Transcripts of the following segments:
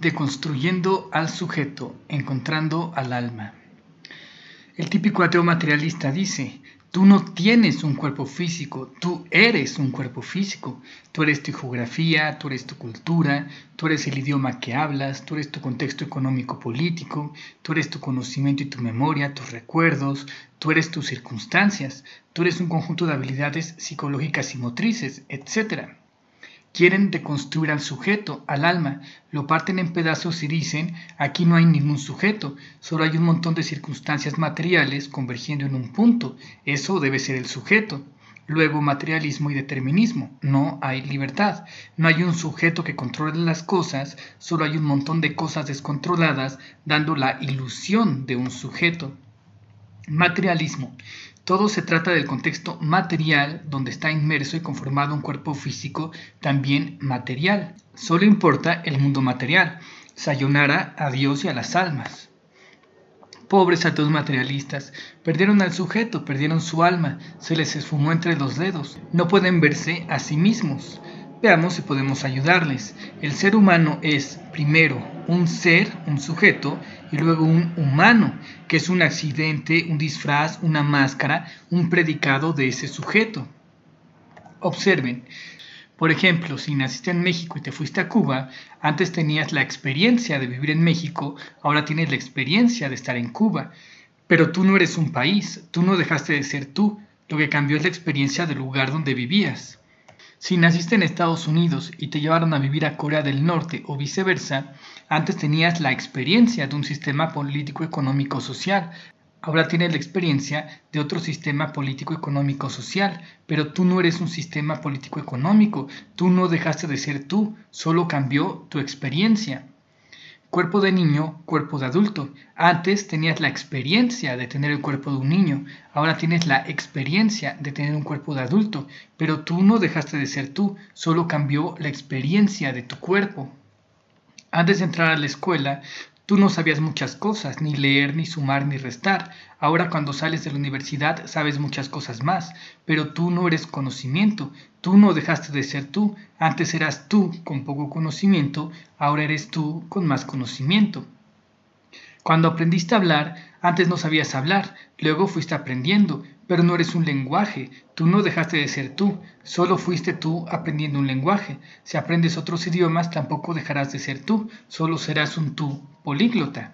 Deconstruyendo al sujeto, encontrando al alma. El típico ateo materialista dice: tú no tienes un cuerpo físico, tú eres un cuerpo físico. Tú eres tu geografía, tú eres tu cultura, tú eres el idioma que hablas, tú eres tu contexto económico-político, tú eres tu conocimiento y tu memoria, tus recuerdos, tú eres tus circunstancias, tú eres un conjunto de habilidades psicológicas y motrices, etc. Quieren deconstruir al sujeto, al alma, lo parten en pedazos y dicen: aquí no hay ningún sujeto, solo hay un montón de circunstancias materiales convergiendo en un punto, eso debe ser el sujeto. Luego materialismo y determinismo, no hay libertad, no hay un sujeto que controle las cosas, solo hay un montón de cosas descontroladas dando la ilusión de un sujeto. Materialismo. Todo se trata del contexto material donde está inmerso y conformado un cuerpo físico también material. Solo importa el mundo material. Sayonara a Dios y a las almas. Pobres ateos materialistas, perdieron al sujeto, perdieron su alma, se les esfumó entre los dedos. No pueden verse a sí mismos. Veamos si podemos ayudarles. El ser humano es, primero, un ser, un sujeto, y luego un humano, que es un accidente, un disfraz, una máscara, un predicado de ese sujeto. Observen. Por ejemplo, si naciste en México y te fuiste a Cuba, antes tenías la experiencia de vivir en México, ahora tienes la experiencia de estar en Cuba. Pero tú no eres un país, tú no dejaste de ser tú, lo que cambió es la experiencia del lugar donde vivías. Si naciste en Estados Unidos y te llevaron a vivir a Corea del Norte o viceversa, antes tenías la experiencia de un sistema político-económico-social. Ahora tienes la experiencia de otro sistema político-económico-social, pero tú no eres un sistema político-económico, tú no dejaste de ser tú, solo cambió tu experiencia. Cuerpo de niño, cuerpo de adulto. Antes tenías la experiencia de tener el cuerpo de un niño, ahora tienes la experiencia de tener un cuerpo de adulto, pero tú no dejaste de ser tú, solo cambió la experiencia de tu cuerpo. Antes de entrar a la escuela, tú no sabías muchas cosas, ni leer, ni sumar, ni restar. Ahora cuando sales de la universidad sabes muchas cosas más, pero tú no eres conocimiento, tú no dejaste de ser tú. Antes eras tú con poco conocimiento, ahora eres tú con más conocimiento. Cuando aprendiste a hablar, antes no sabías hablar, luego fuiste aprendiendo, pero no eres un lenguaje, tú no dejaste de ser tú, solo fuiste tú aprendiendo un lenguaje. Si aprendes otros idiomas, tampoco dejarás de ser tú, solo serás un tú políglota.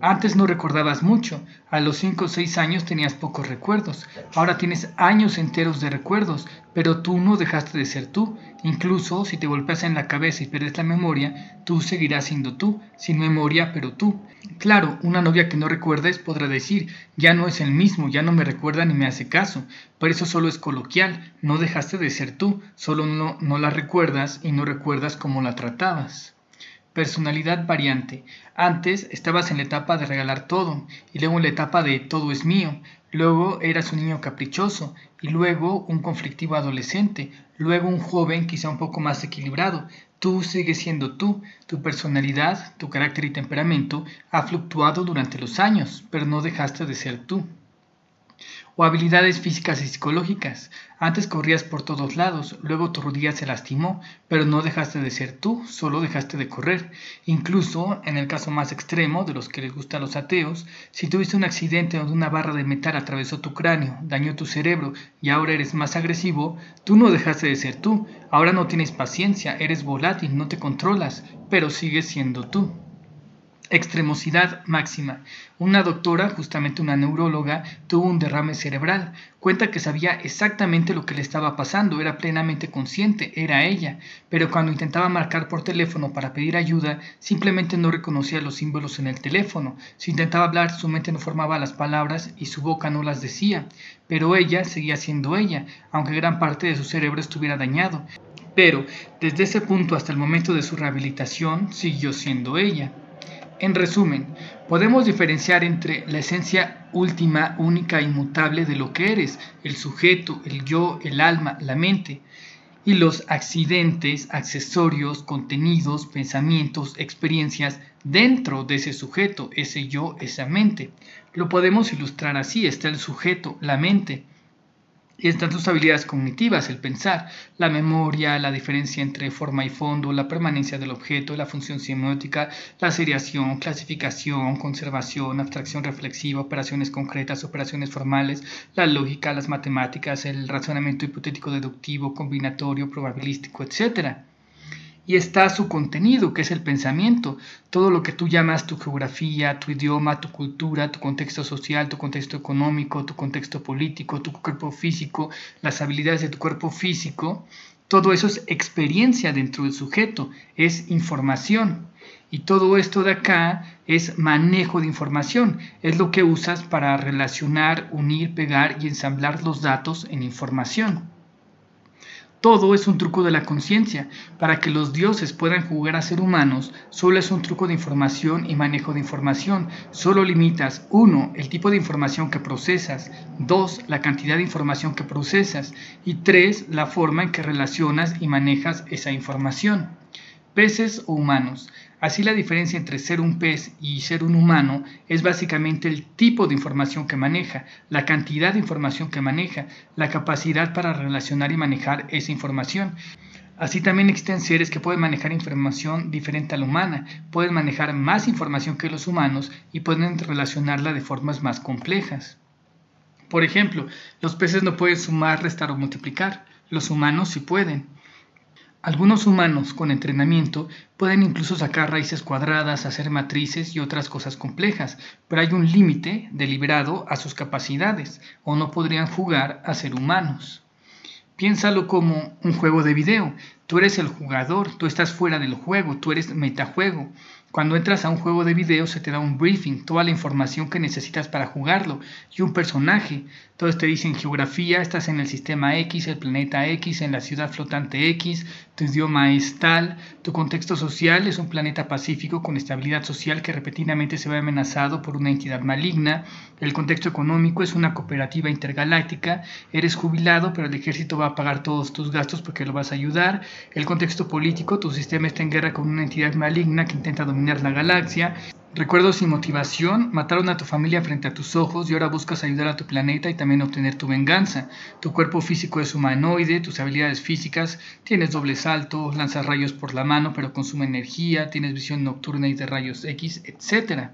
Antes no recordabas mucho, a los 5 o 6 años tenías pocos recuerdos, ahora tienes años enteros de recuerdos, pero tú no dejaste de ser tú. Incluso si te golpeas en la cabeza y pierdes la memoria, tú seguirás siendo tú, sin memoria, pero tú. Claro, una novia que no recuerdes podrá decir: ya no es el mismo, ya no me recuerda ni me hace caso, pero eso solo es coloquial, no dejaste de ser tú, solo no la recuerdas y no recuerdas cómo la tratabas. Personalidad variante. Antes estabas en la etapa de regalar todo, y luego en la etapa de todo es mío, luego eras un niño caprichoso, y luego un conflictivo adolescente, luego un joven quizá un poco más equilibrado. Tú sigues siendo tú, tu personalidad, tu carácter y temperamento ha fluctuado durante los años, pero no dejaste de ser tú. O habilidades físicas y psicológicas. Antes corrías por todos lados, luego tu rodilla se lastimó, pero no dejaste de ser tú, solo dejaste de correr. Incluso, en el caso más extremo de los que les gustan los ateos, si tuviste un accidente donde una barra de metal atravesó tu cráneo, dañó tu cerebro y ahora eres más agresivo, tú no dejaste de ser tú, ahora no tienes paciencia, eres volátil, no te controlas, pero sigues siendo tú. Extremosidad máxima. Una doctora, justamente una neuróloga, tuvo un derrame cerebral. Cuenta que sabía exactamente lo que le estaba pasando, era plenamente consciente, era ella, pero cuando intentaba marcar por teléfono para pedir ayuda, simplemente no reconocía los símbolos en el teléfono. Si intentaba hablar, su mente no formaba las palabras y su boca no las decía, pero ella seguía siendo ella, aunque gran parte de su cerebro estuviera dañado. Pero, desde ese punto hasta el momento de su rehabilitación, siguió siendo ella. En resumen, podemos diferenciar entre la esencia última, única e inmutable de lo que eres, el sujeto, el yo, el alma, la mente, y los accidentes, accesorios, contenidos, pensamientos, experiencias dentro de ese sujeto, ese yo, esa mente. Lo podemos ilustrar así: está el sujeto, la mente, Y están tus habilidades cognitivas, el pensar, la memoria, la diferencia entre forma y fondo, la permanencia del objeto, la función semiótica, la seriación, clasificación, conservación, abstracción reflexiva, operaciones concretas, operaciones formales, la lógica, las matemáticas, el razonamiento hipotético deductivo, combinatorio, probabilístico, etc. Y está su contenido, que es el pensamiento, todo lo que tú llamas tu geografía, tu idioma, tu cultura, tu contexto social, tu contexto económico, tu contexto político, tu cuerpo físico, las habilidades de tu cuerpo físico, todo eso es experiencia dentro del sujeto, es información. Y todo esto de acá es manejo de información, es lo que usas para relacionar, unir, pegar y ensamblar los datos en información. Todo es un truco de la conciencia. Para que los dioses puedan jugar a ser humanos, solo es un truco de información y manejo de información. Solo limitas 1. El tipo de información que procesas, 2. La cantidad de información que procesas y 3. La forma en que relacionas y manejas esa información. Peces o humanos. Así la diferencia entre ser un pez y ser un humano es básicamente el tipo de información que maneja, la cantidad de información que maneja, la capacidad para relacionar y manejar esa información. Así también existen seres que pueden manejar información diferente a la humana, pueden manejar más información que los humanos y pueden relacionarla de formas más complejas. Por ejemplo, los peces no pueden sumar, restar o multiplicar, los humanos sí pueden. Algunos humanos con entrenamiento pueden incluso sacar raíces cuadradas, hacer matrices y otras cosas complejas, pero hay un límite deliberado a sus capacidades, o no podrían jugar a ser humanos. Piénsalo como un juego de video. Tú eres el jugador, tú estás fuera del juego, tú eres metajuego. Cuando entras a un juego de video se te da un briefing, toda la información que necesitas para jugarlo y un personaje. Todos te dicen geografía, estás en el sistema X, el planeta X, en la ciudad flotante X, tu idioma es tal, tu contexto social es un planeta pacífico con estabilidad social que repentinamente se ve amenazado por una entidad maligna, el contexto económico es una cooperativa intergaláctica, eres jubilado pero el ejército va a pagar todos tus gastos porque lo vas a ayudar, el contexto político, tu sistema está en guerra con una entidad maligna que intenta dominar la galaxia. Recuerdos y motivación, mataron a tu familia frente a tus ojos y ahora buscas ayudar a tu planeta y también obtener tu venganza. Tu cuerpo físico es humanoide, tus habilidades físicas, tienes doble salto, lanzas rayos por la mano pero consume energía, tienes visión nocturna y de rayos X, etc.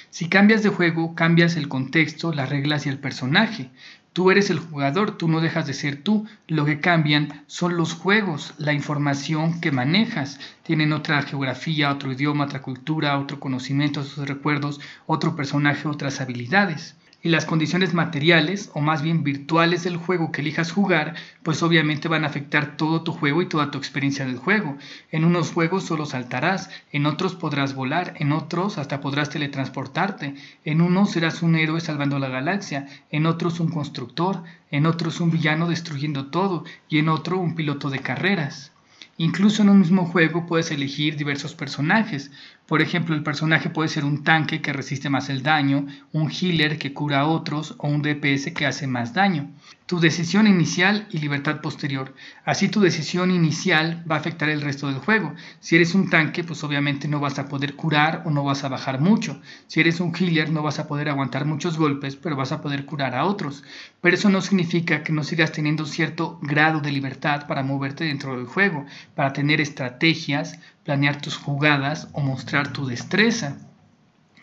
Si cambias de juego, cambias el contexto, las reglas y el personaje. Tú eres el jugador, tú no dejas de ser tú. Lo que cambian son los juegos, la información que manejas. Tienen otra geografía, otro idioma, otra cultura, otro conocimiento, otros recuerdos, otro personaje, otras habilidades. Y las condiciones materiales, o más bien virtuales del juego que elijas jugar, pues obviamente van a afectar todo tu juego y toda tu experiencia del juego. En unos juegos solo saltarás, en otros podrás volar, en otros hasta podrás teletransportarte, en unos serás un héroe salvando la galaxia, en otros un constructor, en otros un villano destruyendo todo y en otro un piloto de carreras. Incluso en un mismo juego puedes elegir diversos personajes. Por ejemplo, el personaje puede ser un tanque que resiste más el daño, un healer que cura a otros o un DPS que hace más daño. Tu decisión inicial y libertad posterior. Así tu decisión inicial va a afectar el resto del juego. Si eres un tanque, pues obviamente no vas a poder curar o no vas a bajar mucho. Si eres un healer, no vas a poder aguantar muchos golpes, pero vas a poder curar a otros. Pero eso no significa que no sigas teniendo cierto grado de libertad para moverte dentro del juego, para tener estrategias, planear tus jugadas o mostrar tu destreza.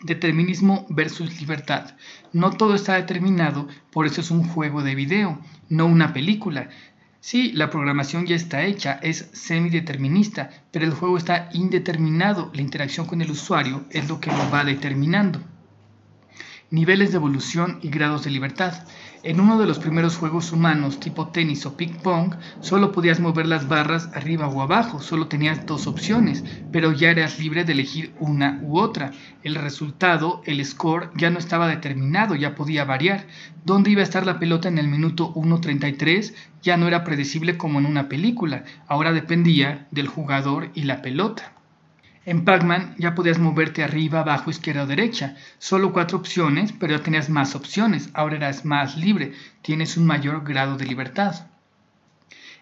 Determinismo versus libertad. No todo está determinado, por eso es un juego de video, no una película. Sí, la programación ya está hecha, es semideterminista, pero el juego está indeterminado. La interacción con el usuario es lo que lo va determinando. Niveles de evolución y grados de libertad. En uno de los primeros juegos humanos tipo tenis o ping-pong, solo podías mover las barras arriba o abajo, solo tenías dos opciones, pero ya eras libre de elegir una u otra. El resultado, el score, ya no estaba determinado, ya podía variar. ¿Dónde iba a estar la pelota en el minuto 1:33? Ya no era predecible como en una película, ahora dependía del jugador y la pelota. En Pac-Man ya podías moverte arriba, abajo, izquierda o derecha. Solo 4 opciones, pero ya tenías más opciones. Ahora eras más libre. Tienes un mayor grado de libertad.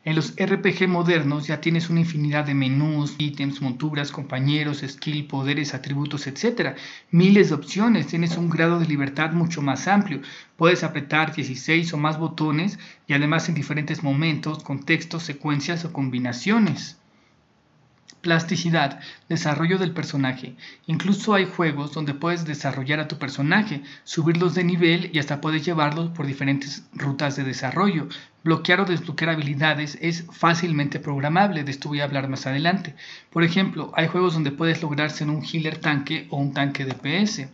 En los RPG modernos ya tienes una infinidad de menús, ítems, monturas, compañeros, skill, poderes, atributos, etc. Miles de opciones, tienes un grado de libertad mucho más amplio. Puedes apretar 16 o más botones y además en diferentes momentos, contextos, secuencias o combinaciones. Plasticidad, desarrollo del personaje. Incluso hay juegos donde puedes desarrollar a tu personaje, subirlos de nivel y hasta puedes llevarlos por diferentes rutas de desarrollo. Bloquear o desbloquear habilidades es fácilmente programable, de esto voy a hablar más adelante. Por ejemplo, hay juegos donde puedes lograr ser un healer tanque o un tanque DPS.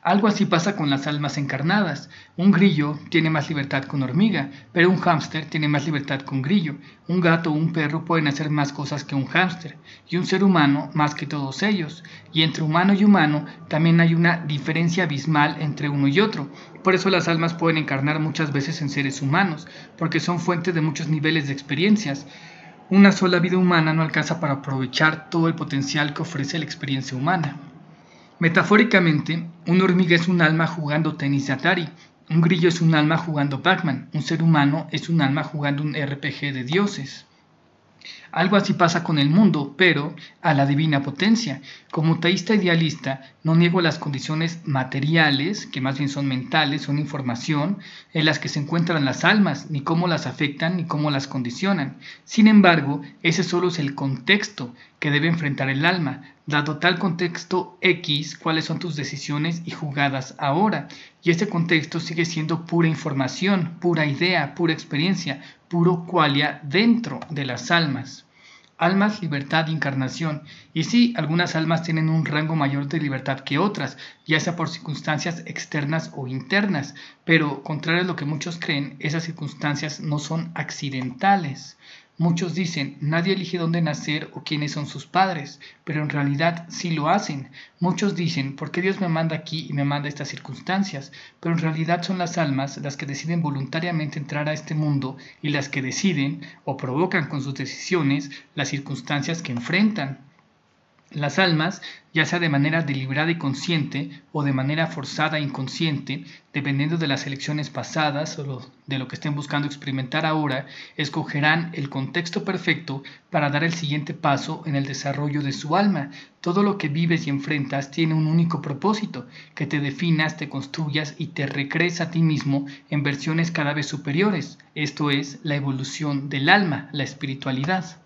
Algo así pasa con las almas encarnadas. Un grillo tiene más libertad que una hormiga, pero un hámster tiene más libertad que un grillo. Un gato o un perro pueden hacer más cosas que un hámster, y un ser humano más que todos ellos. Y entre humano y humano también hay una diferencia abismal entre uno y otro. Por eso las almas pueden encarnar muchas veces en seres humanos, porque son fuente de muchos niveles de experiencias. Una sola vida humana no alcanza para aprovechar todo el potencial que ofrece la experiencia humana. Metafóricamente, una hormiga es un alma jugando tenis de Atari, un grillo es un alma jugando Pac-Man, un ser humano es un alma jugando un RPG de dioses. Algo así pasa con el mundo, pero a la divina potencia. Como teísta idealista, no niego las condiciones materiales, que más bien son mentales, son información, en las que se encuentran las almas, ni cómo las afectan, ni cómo las condicionan. Sin embargo, ese solo es el contexto que debe enfrentar el alma. Dado tal contexto X, cuáles son tus decisiones y jugadas ahora. Y este contexto sigue siendo pura información, pura idea, pura experiencia, puro qualia dentro de las almas. Almas, libertad y encarnación. Y sí, algunas almas tienen un rango mayor de libertad que otras, ya sea por circunstancias externas o internas, pero contrario a lo que muchos creen, esas circunstancias no son accidentales. Muchos dicen, nadie elige dónde nacer o quiénes son sus padres, pero en realidad sí lo hacen. Muchos dicen, ¿por qué Dios me manda aquí y me manda estas circunstancias? Pero en realidad son las almas las que deciden voluntariamente entrar a este mundo y las que deciden o provocan con sus decisiones las circunstancias que enfrentan. Las almas, ya sea de manera deliberada y consciente o de manera forzada e inconsciente, dependiendo de las elecciones pasadas o de lo que estén buscando experimentar ahora, escogerán el contexto perfecto para dar el siguiente paso en el desarrollo de su alma. Todo lo que vives y enfrentas tiene un único propósito, que te definas, te construyas y te recrees a ti mismo en versiones cada vez superiores. Esto es la evolución del alma, la espiritualidad.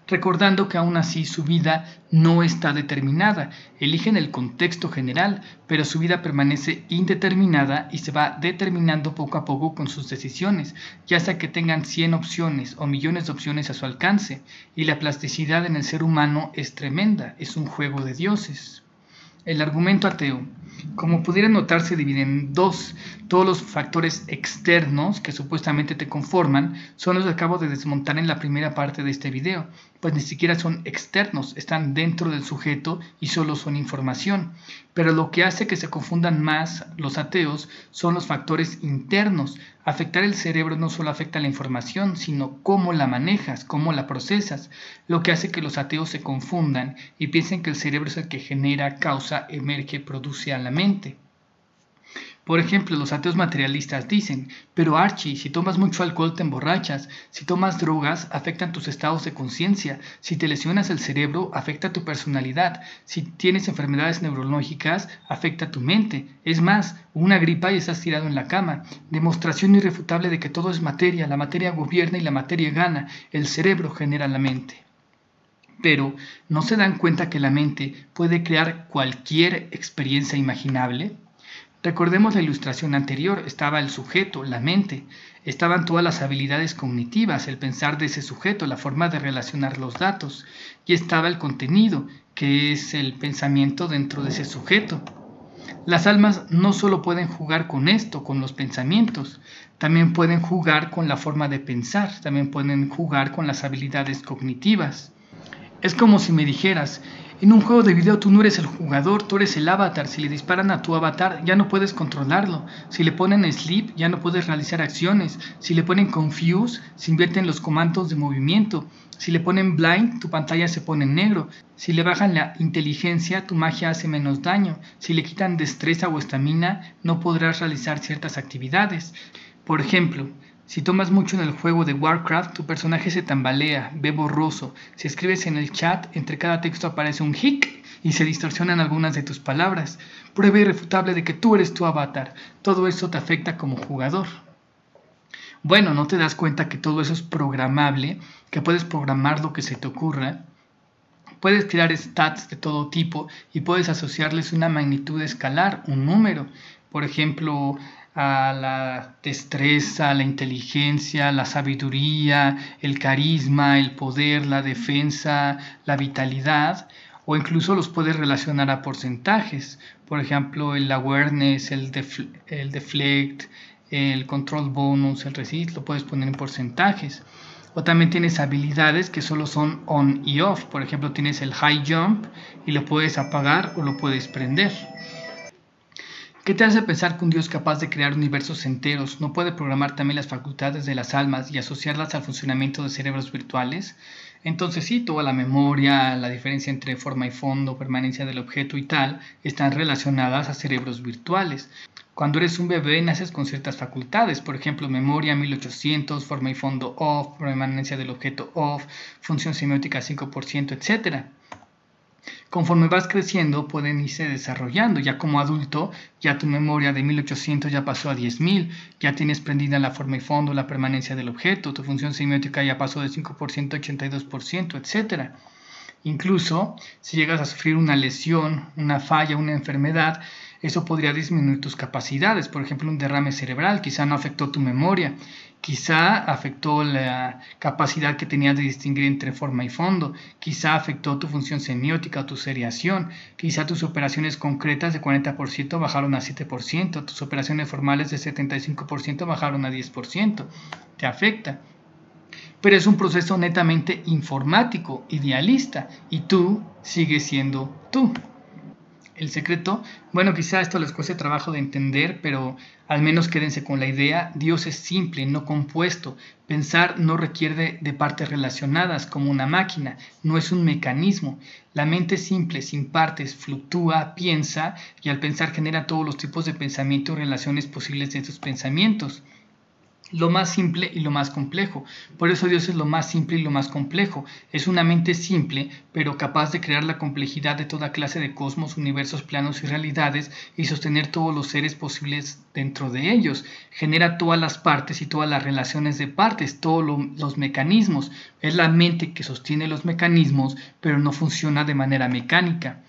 Recordando que aún así su vida no está determinada, eligen el contexto general, pero su vida permanece indeterminada y se va determinando poco a poco con sus decisiones, ya sea que tengan 100 opciones o millones de opciones a su alcance, y la plasticidad en el ser humano es tremenda, es un juego de dioses. El argumento ateo, como pudiera notar, se divide en dos. Todos los factores externos que supuestamente te conforman son los que acabo de desmontar en la primera parte de este video, pues ni siquiera son externos, están dentro del sujeto y solo son información. Pero lo que hace que se confundan más los ateos son los factores internos. Afectar el cerebro no solo afecta la información, sino cómo la manejas, cómo la procesas, lo que hace que los ateos se confundan y piensen que el cerebro es el que genera, causa, emerge, produce a la mente. Por ejemplo, los ateos materialistas dicen, pero Archie, si tomas mucho alcohol te emborrachas, si tomas drogas afectan tus estados de conciencia, si te lesionas el cerebro afecta tu personalidad, si tienes enfermedades neurológicas afecta tu mente, es más, una gripa y estás tirado en la cama, demostración irrefutable de que todo es materia, la materia gobierna y la materia gana, el cerebro genera la mente. Pero, ¿no se dan cuenta que la mente puede crear cualquier experiencia imaginable? Recordemos la ilustración anterior, estaba el sujeto, la mente, estaban todas las habilidades cognitivas, el pensar de ese sujeto, la forma de relacionar los datos, y estaba el contenido, que es el pensamiento dentro de ese sujeto. Las almas no solo pueden jugar con esto, con los pensamientos, también pueden jugar con la forma de pensar, también pueden jugar con las habilidades cognitivas. Es como si me dijeras, en un juego de video tú no eres el jugador, tú eres el avatar. Si le disparan a tu avatar ya no puedes controlarlo. Si le ponen sleep ya no puedes realizar acciones. Si le ponen confuse se invierten los comandos de movimiento. Si le ponen blind tu pantalla se pone en negro. Si le bajan la inteligencia tu magia hace menos daño. Si le quitan destreza o estamina no podrás realizar ciertas actividades. Por ejemplo, Si tomas mucho en el juego de Warcraft, tu personaje se tambalea, ve borroso. Si escribes en el chat, entre cada texto aparece un hic y se distorsionan algunas de tus palabras. Prueba irrefutable de que tú eres tu avatar. Todo eso te afecta como jugador. Bueno, ¿no te das cuenta que todo eso es programable? Que puedes programar lo que se te ocurra. Puedes tirar stats de todo tipo y puedes asociarles una magnitud escalar, un número. Por ejemplo, a la destreza, la inteligencia, la sabiduría, el carisma, el poder, la defensa, la vitalidad, o incluso los puedes relacionar a porcentajes. Por ejemplo, el awareness, el deflect, el control bonus, el resist, lo puedes poner en porcentajes. O también tienes habilidades que solo son on y off. Por ejemplo, tienes el high jump y lo puedes apagar o lo puedes prender. ¿Qué te hace pensar que un Dios capaz de crear universos enteros no puede programar también las facultades de las almas y asociarlas al funcionamiento de cerebros virtuales? Entonces sí, toda la memoria, la diferencia entre forma y fondo, permanencia del objeto y tal, están relacionadas a cerebros virtuales. Cuando eres un bebé naces con ciertas facultades, por ejemplo, memoria 1800, forma y fondo off, permanencia del objeto off, función semiótica 5%, etc. Conforme vas creciendo pueden irse desarrollando. Ya como adulto, ya tu memoria de 1800 ya pasó a 10.000, ya tienes prendida la forma y fondo, la permanencia del objeto, tu función semiótica ya pasó de 5% a 82%, etc. Incluso, si llegas a sufrir una lesión, una falla, una enfermedad, eso podría disminuir tus capacidades. Por ejemplo, un derrame cerebral quizá no afectó tu memoria, quizá afectó la capacidad que tenías de distinguir entre forma y fondo, quizá afectó tu función semiótica o tu seriación, quizá tus operaciones concretas de 40% bajaron a 7%, tus operaciones formales de 75% bajaron a 10%. Te afecta. Pero es un proceso netamente informático, idealista, y tú sigues siendo tú. El secreto, bueno, quizá esto les cueste trabajo de entender, pero al menos quédense con la idea: Dios es simple, no compuesto. Pensar no requiere de partes relacionadas como una máquina, no es un mecanismo. La mente simple, sin partes, fluctúa, piensa, y al pensar genera todos los tipos de pensamiento y relaciones posibles de sus pensamientos. Lo más simple y lo más complejo. Por eso Dios es lo más simple y lo más complejo. Es una mente simple, pero capaz de crear la complejidad de toda clase de cosmos, universos, planos y realidades y sostener todos los seres posibles dentro de ellos. Genera todas las partes y todas las relaciones de partes, todos los mecanismos. Es la mente que sostiene los mecanismos, pero no funciona de manera mecánica.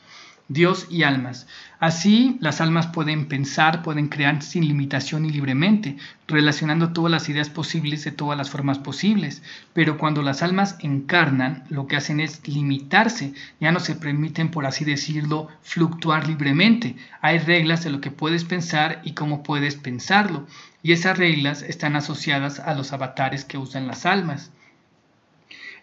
Dios y almas. Así, las almas pueden pensar, pueden crear sin limitación y libremente, relacionando todas las ideas posibles de todas las formas posibles. Pero cuando las almas encarnan, lo que hacen es limitarse, ya no se permiten, por así decirlo, fluctuar libremente. Hay reglas de lo que puedes pensar y cómo puedes pensarlo, y esas reglas están asociadas a los avatares que usan las almas.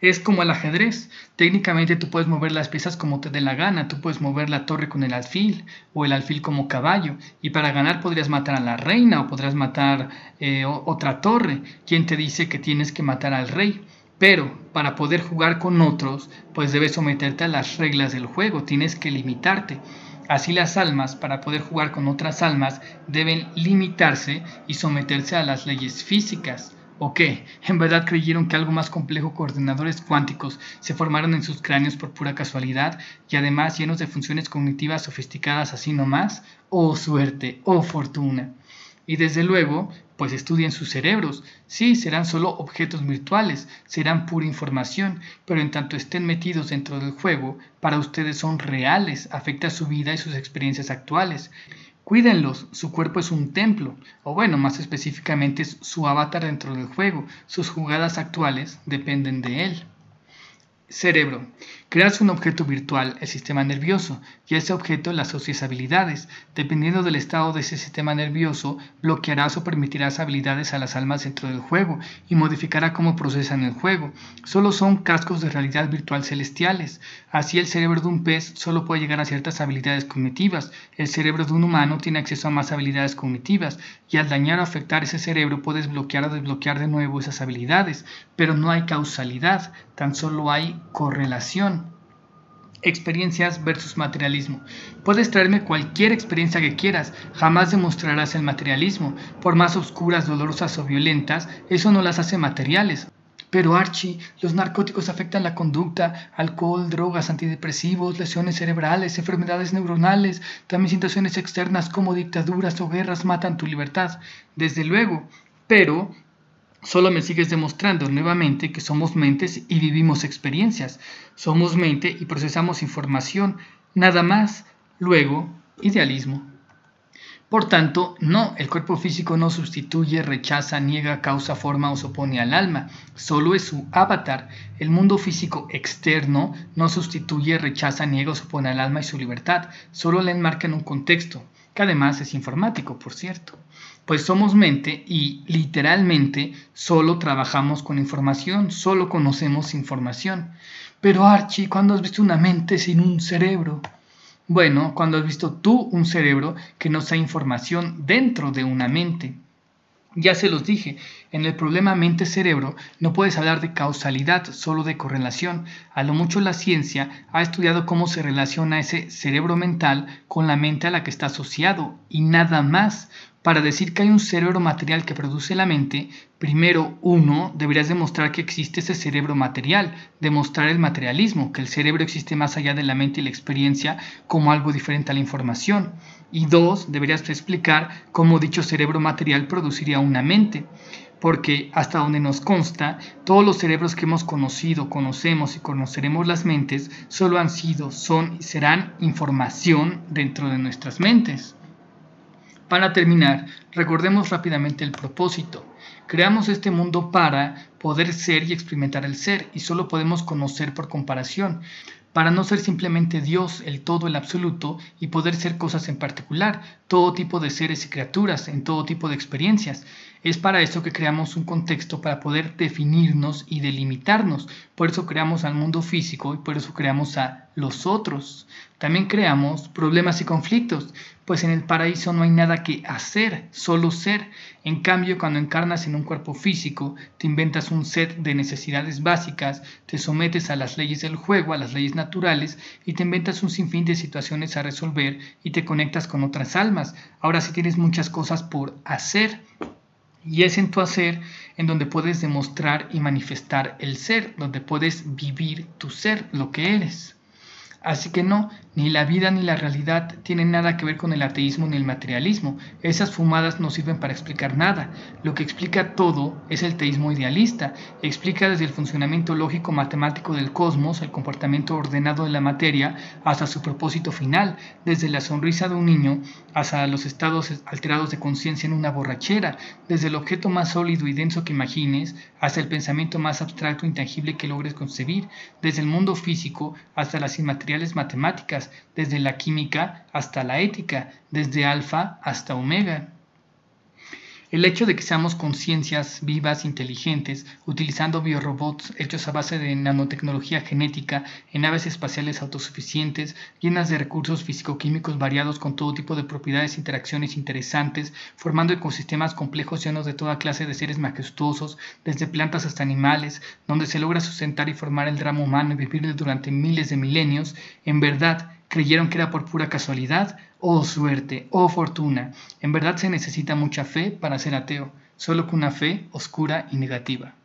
Es como el ajedrez. Técnicamente tú puedes mover las piezas como te dé la gana. Tú puedes mover la torre con el alfil o el alfil como caballo. Y para ganar podrías matar a la reina o podrías matar otra torre. ¿Quién te dice que tienes que matar al rey? Pero para poder jugar con otros, pues debes someterte a las reglas del juego. Tienes que limitarte. Así las almas, para poder jugar con otras almas, deben limitarse y someterse a las leyes físicas. ¿O qué? ¿En verdad creyeron que algo más complejo que ordenadores cuánticos se formaron en sus cráneos por pura casualidad y además llenos de funciones cognitivas sofisticadas así nomás? ¡Oh suerte! ¡Oh fortuna! Y desde luego, pues estudien sus cerebros. Sí, serán solo objetos virtuales, serán pura información, pero en tanto estén metidos dentro del juego, para ustedes son reales, afecta su vida y sus experiencias actuales. Cuídenlos, su cuerpo es un templo, o bueno, más específicamente es su avatar dentro del juego, sus jugadas actuales dependen de él. Cerebro. Creas un objeto virtual, el sistema nervioso, y a ese objeto le asocias habilidades. Dependiendo del estado de ese sistema nervioso, bloquearás o permitirás habilidades a las almas dentro del juego y modificará cómo procesan el juego. Solo son cascos de realidad virtual celestiales. Así el cerebro de un pez solo puede llegar a ciertas habilidades cognitivas. El cerebro de un humano tiene acceso a más habilidades cognitivas, y al dañar o afectar ese cerebro puedes bloquear o desbloquear de nuevo esas habilidades, pero no hay causalidad, tan solo hay correlación. Experiencias versus materialismo. Puedes traerme cualquier experiencia que quieras, jamás demostrarás el materialismo. Por más oscuras, dolorosas o violentas, eso no las hace materiales. Pero Archie, los narcóticos afectan la conducta, alcohol, drogas, antidepresivos, lesiones cerebrales, enfermedades neuronales, también situaciones externas como dictaduras o guerras matan tu libertad. Desde luego, pero solo me sigues demostrando nuevamente que somos mentes y vivimos experiencias. Somos mente y procesamos información, nada más. Luego, idealismo. Por tanto, no, el cuerpo físico no sustituye, rechaza, niega, causa, forma o se opone al alma, solo es su avatar. El mundo físico externo no sustituye, rechaza, niega o se opone al alma y su libertad, solo la enmarca en un contexto, que además es informático, por cierto. Pues somos mente y literalmente solo trabajamos con información, solo conocemos información. Pero Archie, ¿cuándo has visto una mente sin un cerebro? Bueno, cuando has visto tú un cerebro que no sea información dentro de una mente. Ya se los dije, en el problema mente-cerebro no puedes hablar de causalidad, solo de correlación. A lo mucho la ciencia ha estudiado cómo se relaciona ese cerebro mental con la mente a la que está asociado y nada más. Para decir que hay un cerebro material que produce la mente, primero, deberías demostrar que existe ese cerebro material, demostrar el materialismo, que el cerebro existe más allá de la mente y la experiencia como algo diferente a la información. Y 2, deberías explicar cómo dicho cerebro material produciría una mente. Porque hasta donde nos consta, todos los cerebros que hemos conocido, conocemos y conoceremos las mentes, solo han sido, son y serán información dentro de nuestras mentes. Para terminar, recordemos rápidamente el propósito. Creamos este mundo para poder ser y experimentar el ser, y solo podemos conocer por comparación, para no ser simplemente Dios, el todo, el absoluto, y poder ser cosas en particular, todo tipo de seres y criaturas, en todo tipo de experiencias. Es para eso que creamos un contexto para poder definirnos y delimitarnos. Por eso creamos al mundo físico y por eso creamos a los otros. También creamos problemas y conflictos, pues en el paraíso no hay nada que hacer, solo ser. En cambio, cuando encarnas en un cuerpo físico, te inventas un set de necesidades básicas, te sometes a las leyes del juego, a las leyes naturales, y te inventas un sinfín de situaciones a resolver y te conectas con otras almas. Ahora sí tienes muchas cosas por hacer. Y es en tu hacer en donde puedes demostrar y manifestar el ser, donde puedes vivir tu ser, lo que eres. Así que no, ni la vida ni la realidad tienen nada que ver con el ateísmo ni el materialismo. Esas fumadas no sirven para explicar nada. Lo que explica todo es el teísmo idealista. Explica desde el funcionamiento lógico matemático del cosmos, el comportamiento ordenado de la materia, hasta su propósito final, desde la sonrisa de un niño hasta los estados alterados de conciencia en una borrachera, desde el objeto más sólido y denso que imagines hasta el pensamiento más abstracto e intangible que logres concebir, desde el mundo físico hasta las inmateriales matemáticas, desde la química hasta la ética, desde alfa hasta omega. El hecho de que seamos conciencias vivas, inteligentes, utilizando biorobots hechos a base de nanotecnología genética en naves espaciales autosuficientes, llenas de recursos físico-químicos variados con todo tipo de propiedades e interacciones interesantes, formando ecosistemas complejos llenos de toda clase de seres majestuosos, desde plantas hasta animales, donde se logra sustentar y formar el drama humano y vivir durante miles de milenios, en verdad, ¿creyeron que era por pura casualidad? ¡Oh suerte! ¡Oh fortuna! En verdad se necesita mucha fe para ser ateo, solo que una fe oscura y negativa.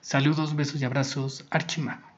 Saludos, besos y abrazos, Archimago.